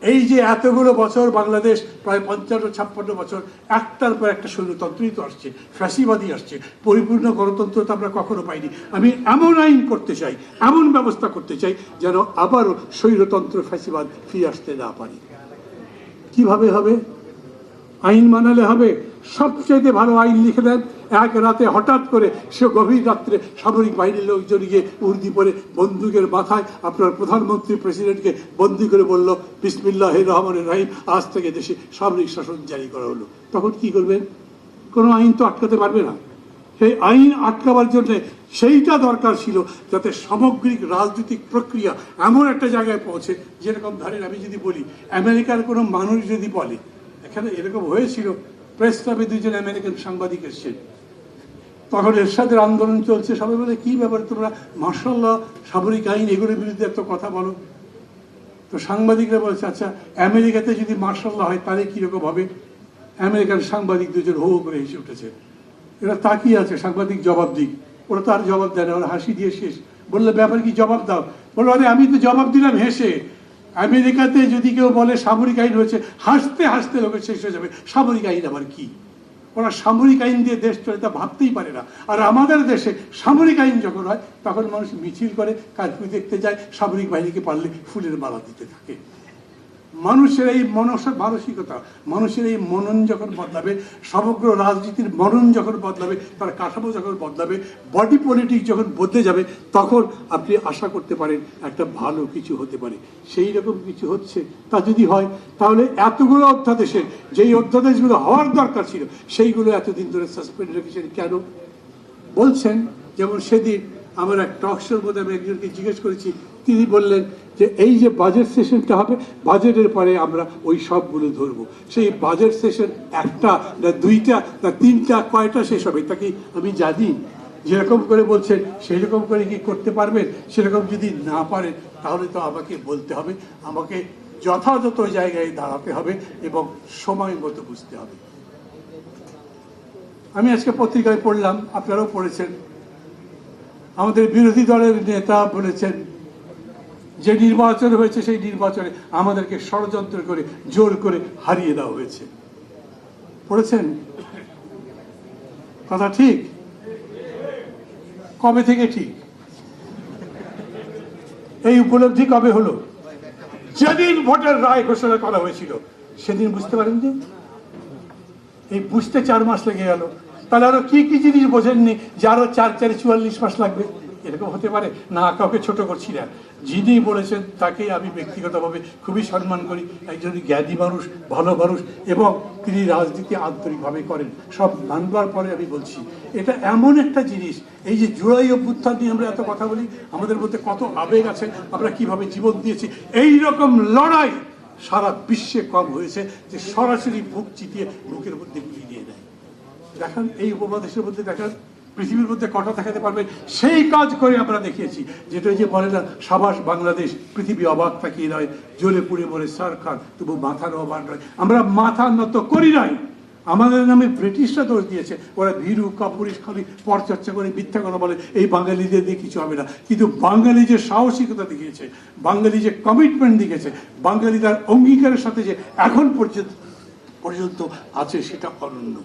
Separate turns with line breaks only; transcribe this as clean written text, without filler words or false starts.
এই যে এতগুলো বছর বাংলাদেশ, প্রায় ৫৫-৫৬ বছর একটার পর একটা স্বৈরতন্ত্রই তো আসছে, ফ্যাসিবাদী আসছে, পরিপূর্ণ গণতন্ত্র তো আমরা কখনো পাইনি। আমি এমন আইন করতে চাই, এমন ব্যবস্থা করতে চাই যেন আবারও স্বৈরতন্ত্র ফ্যাসিবাদ ফিরে আসতে না পারি। কিভাবে হবে? আইন বানালে হবে? সবচেয়ে ভালো আইন লিখে দেন, এক রাতে হঠাৎ করে সে গভীর রাত্রে সামরিক বাহিনীর লোকজন গিয়ে উর্দি পরে বন্দুকের মাথায় আপনার প্রধানমন্ত্রী প্রেসিডেন্টকে বন্দি করে বলল বিসমিল্লাহির রহমানির রহিম, আজ থেকে দেশে সামরিক শাসন জারি করা হলো। তখন কি করবেন? কোনো আইন তো আটকাতে পারবে না। সেই আইন আটকাবার জন্য সেইটা দরকার ছিল যাতে সামগ্রিক রাজনৈতিক প্রক্রিয়া এমন একটা জায়গায় পৌঁছে, যেরকম ধরেন আমি যদি বলি আমেরিকার কোনো মানুষ যদি বলে, এখানে এরকম হয়েছিল, প্রেস ক্লাবে দুইজন আমেরিকান সাংবাদিক এসছেন, তখন এরশাদের আন্দোলন চলছে, সবাই বলে কি ব্যাপার তোমরা মার্শাল্লাহ সামরিক আইন এগুলোর বিরুদ্ধে একটা কথা বলো। তো সাংবাদিকরা বলছে আচ্ছা আমেরিকাতে যদি মার্শাল্লাহ হয় তাহলে কিরকম হবে? আমেরিকান সাংবাদিক দুজন হো করে হেসে উঠেছে। এরা তাকিয়ে আছে, সাংবাদিক জবাব দিক, ওরা তো আর জবাব দেয় না, ওরা হাসি দিয়ে শেষ। বললে ব্যাপার কি, জবাব দাও। বললো আরে আমি তো জবাব দিলাম হেসে, আমেরিকাতে যদি কেউ বলে সামরিক আইন হয়েছে, হাসতে হাসতে লোকের শেষ হয়ে যাবে, সামরিক আইন আবার কি? ওরা সামরিক আইন দিয়ে দেশ চলে তা ভাবতেই পারে না। আর আমাদের দেশে সামরিক আইন যখন হয় তখন মানুষ মিছিল করে, কারফিউ দেখতে যায়, সামরিক বাহিনীকে পারলে ফুলের মালা দিতে থাকে। মানুষের এই মানসিকতা, মানুষের এই মনন যখন বদলাবে, সমগ্র রাজনীতির মনন যখন বদলাবে, তার কাঠামো যখন বদলাবে, বডি পলিটিক্স যখন বদলে যাবে, তখন আপনি আশা করতে পারেন একটা ভালো কিছু হতে পারে। সেই রকম কিছু হচ্ছে। তা যদি হয় তাহলে এতগুলো অধ্যাদেশের যেই অধ্যাদেশগুলো হওয়ার দরকার ছিল সেইগুলো এতদিন ধরে সাসপেন্ড রেখেছেন কেন? বলছেন, যেমন সেদিন আমার এক টক শোর মধ্যে আমি একজনকে জিজ্ঞেস করেছি, তিনি বললেন যে এই যে বাজেট সেশনটা হবে, বাজেটের পরে আমরা ওই সবগুলো ধরবো। সেই বাজেট সেশন একটা না দুইটা না তিনটা, কয়টা শেষ হবে তা কি আমি জানি? যেরকম করে বলছেন সেই রকম করে কি করতে পারবেন? সেরকম যদি না পারেন তাহলে তো আমাকে বলতে হবে, আমাকে যথাযথ জায়গায় দাঁড়াতে হবে এবং সময় মতো বুঝতে হবে। আমি আজকে পত্রিকায় পড়লাম, আপনারাও পড়েছেন, আমাদের বিরোধী দলের নেতা বলেছেন যে নির্বাচন হয়েছে সেই নির্বাচনে আমাদেরকে ষড়যন্ত্র করে জোর করে হারিয়ে দেওয়া হয়েছে। পড়েছেন? কথা ঠিক? কবে থেকে ঠিক? এই উপলব্ধি কবে হলো? যেদিন ভোটের রায় ঘোষণা করা হয়েছিল সেদিন বুঝতে পারেন যে এই বুঝতে 4 মাস লেগে গেল। তাহলে আরো কি কি জিনিস বোঝেননি যে আরো 4-44 মাস লাগবে? এরকম হতে পারে না? কাউকে ছোট করছি না, যিনি বলেছেন তাকে আমি ব্যক্তিগতভাবে খুবই সম্মান করি। একজন জ্ঞানী মানুষ, ভালো মানুষ, এবং তিনি রাজনীতি আন্তরিকভাবে করেন। সব মানবার পরে আমি বলছি এটা এমন একটা জিনিস, এই যে জুলাই অভ্যুত্থান নিয়ে আমরা এত কথা বলি, আমাদের মধ্যে কত আবেগ আছে, আমরা কিভাবে জীবন দিয়েছি, এই রকম লড়াই সারা বিশ্বে কম হয়েছে যে সরাসরি বুক চিতিয়ে বুকের মধ্যে গুলি নিয়ে নেয়। দেখান এই উপমহাদেশের মধ্যে, দেখান পৃথিবীর মধ্যে কটা দেখাতে পারবেন? সেই কাজ করে আমরা দেখিয়েছি। যেটা যে বলে না সাবাস বাংলাদেশ, পৃথিবী অবাক তাকিয়ে নয়, জ্বলে পুড়ে মরে সরকার তবু মাথার অবাক নয়। আমরা মাথা নত করি নাই। আমাদের নামে ব্রিটিশরা দোষ দিয়েছে, ওরা ভীরু কাপুরুষ খালি পরচর্চা করে মিথ্যা কথা বলে, এই বাঙালিদের দিয়ে কিছু হবে না। কিন্তু বাঙালি যে সাহসিকতা দেখিয়েছে, বাঙালি যে কমিটমেন্ট দেখিয়েছে, বাঙালি তার অঙ্গীকারের সাথে যে এখন পর্যন্ত আছে, সেটা অনন্য।